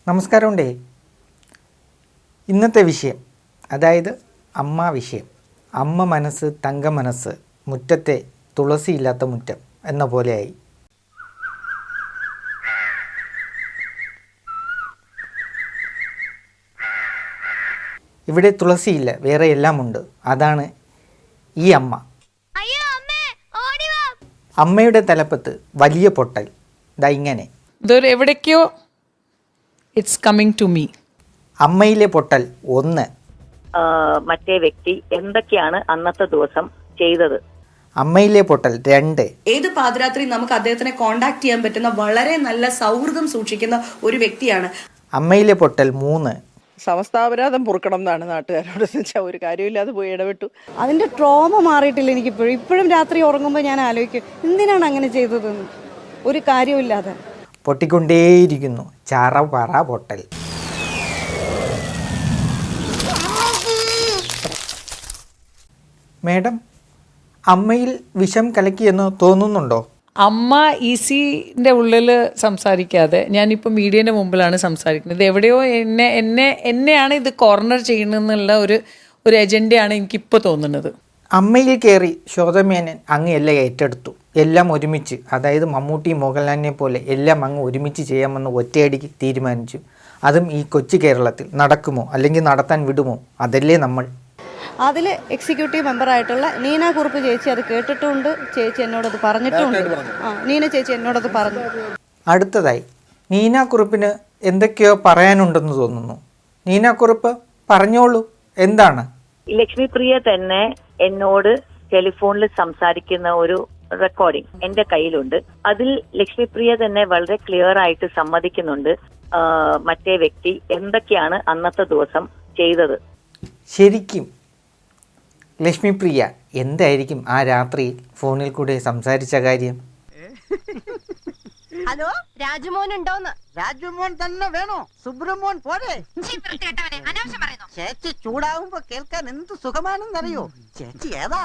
നമസ്കാരമുണ്ടേ. ഇന്നത്തെ വിഷയം അതായത് അമ്മ വിഷയം. അമ്മ മനസ്സ് തങ്ക മനസ്സ്, മുറ്റത്തെ തുളസിയില്ലാത്ത മുറ്റം എന്ന പോലെയായി. ഇവിടെ തുളസിയില്ല, വേറെ എല്ലാമുണ്ട്. അതാണ് ഈ അമ്മ. അമ്മയുടെ തലപ്പത്ത് വലിയ പൊട്ടൽ ദാ ഇങ്ങനെ. എവിടേക്കോ ഇറ്റ്സ് കമ്മിങ് ടു മീ. അമ്മയിലെ പൊട്ടൽ 1. മറ്റേ വ്യക്തി എന്തൊക്കെയാണ് അന്നത്തെ ദിവസം ചെയ്തത്. അമ്മയിലെ പൊട്ടൽ 2. ഏത് പാതിരാത്രി നമുക്ക് അദ്ദേഹത്തിനെ കോണ്ടാക്ട് ചെയ്യാൻ പറ്റുന്ന വളരെ നല്ല സൗഹൃദം സൂക്ഷിക്കുന്ന ഒരു വ്യക്തിയാണ്. അമ്മയിലെ പൊട്ടൽ 3. സമസ്താപരാധം പൊറുക്കണം എന്നാണ് നാട്ടുകാരോട് വെച്ചാൽ ഒരു കാര്യമില്ലാതെ പോയി ഇടപെട്ടു. അതിന്റെ ട്രോമ മാറിയിട്ടില്ല എനിക്കിപ്പോഴും. ഇപ്പോഴും രാത്രി ഉറങ്ങുമ്പോൾ ഞാൻ ആലോചിക്കും, എന്തിനാണ് അങ്ങനെ ചെയ്തതെന്ന്. ഒരു കാര്യമില്ലാതെ പൊട്ടിക്കൊണ്ടേയിരിക്കുന്നു. ചറ പറ പൊട്ടൽ. മേഡം, അമ്മയിൽ വിഷം കലക്കിയെന്ന് തോന്നുന്നുണ്ടോ? അമ്മ ഈസിന്റെ ഉള്ളിൽ സംസാരിക്കാതെ ഞാനിപ്പോൾ മീഡിയന്റെ മുമ്പിലാണ് സംസാരിക്കുന്നത്. എവിടെയോ എന്നെയാണ് ഇത് കോർണർ ചെയ്യണമെന്നുള്ള ഒരു എജൻഡയാണ് എനിക്കിപ്പോൾ തോന്നുന്നത്. അമ്മയിൽ കയറി ശോഭമേനൻ അങ്ങ് എല്ലാം ഏറ്റെടുത്തു. എല്ലാം ഒരുമിച്ച്, അതായത് മമ്മൂട്ടി മോഹൻലാലിനെ പോലെ എല്ലാം അങ്ങ് ഒരുമിച്ച് ചെയ്യാമെന്ന് ഒറ്റയടിക്ക് തീരുമാനിച്ചു. അതും ഈ കൊച്ചു കേരളത്തിൽ. നടക്കുമോ അല്ലെങ്കിൽ നടത്താൻ വിടുമോ? അതല്ലേ നമ്മൾ. അതിൽ എക്സിക്യൂട്ടീവ് മെമ്പറായിട്ടുള്ള നീന കുറുപ്പ് ചേച്ചി അത് കേട്ടിട്ടുണ്ട്. ചേച്ചി എന്നോടത് പറഞ്ഞിട്ടുണ്ട്. നീന ചേച്ചി എന്നോടത് പറഞ്ഞു. അടുത്തതായി നീന കുറുപ്പിന് എന്തൊക്കെയോ പറയാനുണ്ടെന്ന് തോന്നുന്നു. നീന കുറുപ്പ് പറഞ്ഞോളൂ, എന്താണ്? ലക്ഷ്മി പ്രിയ തന്നെ എന്നോട് ടെലിഫോണിൽ സംസാരിക്കുന്ന ഒരു റെക്കോർഡിംഗ് എന്റെ കയ്യിലുണ്ട്. അതിൽ ലക്ഷ്മി പ്രിയ തന്നെ വളരെ ക്ലിയർ ആയിട്ട് സമ്മതിക്കുന്നുണ്ട് മറ്റേ വ്യക്തി എന്തൊക്കെയാണ് അന്നത്തെ ദിവസം ചെയ്തത്. ശരിക്കും ലക്ഷ്മിപ്രിയ എന്തായിരിക്കും ആ രാത്രിയിൽ ഫോണിൽ കൂടെ സംസാരിച്ച കാര്യം? ഹലോ, രാജുമോൻ ഉണ്ടോന്ന്? രാജുമോൻ തന്നെ വേണോ? സുബ്രമോൻ പോരെ? ചേച്ചി ചൂടാവുമ്പോ കേൾക്കാൻ എന്ത് സുഖമാണെന്നറിയോ? ചേച്ചി ഏതാ?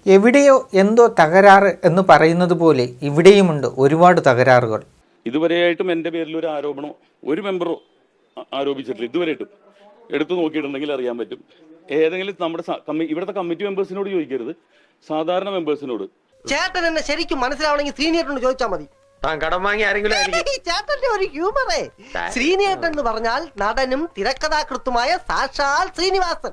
എവിടെയോ എന്തോ തകരാറ് എന്ന് പറയുന്നത് പോലെ ഇവിടെയുമുണ്ട് ഒരുപാട് തകരാറുകൾ. ഇതുവരെയായിട്ടും എൻ്റെ പേരിൽ ഒരു ആരോപണമോ ഒരു മെമ്പറോ ആരോപിച്ചിട്ടില്ല. ഇതുവരെയായിട്ടും എടുത്തു നോക്കിയിട്ടുണ്ടെങ്കിൽ അറിയാൻ പറ്റും. ഏതെങ്കിലും നമ്മുടെ ഇവിടുത്തെ കമ്മിറ്റി മെമ്പേഴ്സിനോട് ചോദിക്കരുത്, സാധാരണ മെമ്പേഴ്സിനോട്. ചേട്ടൻ എന്നെ ശരിക്കും മനസ്സിലാവണമെങ്കിൽ ശ്രീനിയേട്ടനോട് ചോദിച്ചാൽ മതി. ചേട്ടന്റെ ഒരു ഹ്യൂമറേ. ശ്രീനിയേട്ടൻ എന്ന് പറഞ്ഞാൽ നടനും തിരക്കഥാകൃത്തുമായ സാക്ഷാൽ ശ്രീനിവാസൻ.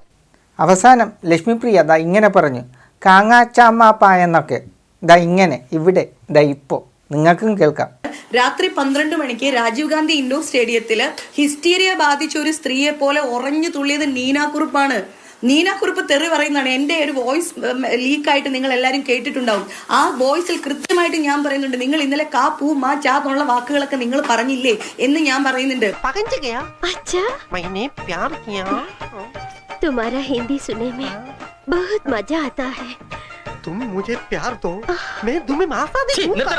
അവസാനം ലക്ഷ്മിപ്രിയ ദാ ഇങ്ങനെ പറഞ്ഞു, കാങ്ങാച്ചാമ്മാപ്പ എന്നൊക്കെ. ദാ ഇങ്ങനെ ഇവിടെ ദാ ഇപ്പോൾ നിങ്ങൾക്കും കേൾക്കാം. രാത്രി 12 മണിക്ക് രാജീവ് ഗാന്ധി ഇൻഡോർ സ്റ്റേഡിയത്തില് ഹിസ്റ്റീരിയ ബാധിച്ച ഒരു സ്ത്രീയെ പോലെ ഉറഞ്ഞു തുള്ളിയത് നീനാക്കുറുപ്പാണ്. നീനാക്കുറുപ്പ് തെറി പറയുന്നതാണ്. എൻ്റെ ഒരു വോയിസ് ലീക്കായിട്ട് നിങ്ങൾ എല്ലാവരും കേട്ടിട്ടുണ്ടാവും. ആ വോയിസിൽ കൃത്യമായിട്ട് ഞാൻ പറയുന്നുണ്ട്, നിങ്ങൾ ഇന്നലെ കാ പൂ മാ ചാ എന്നുള്ള വാക്കുകളൊക്കെ നിങ്ങൾ പറഞ്ഞില്ലേ എന്ന് ഞാൻ പറയുന്നുണ്ട്. तुम्हारा हिंदी सुनने में बहुत मजा आता है. तुम मुझे प्यार दो, मैं तुम्हें माफा दूंगा.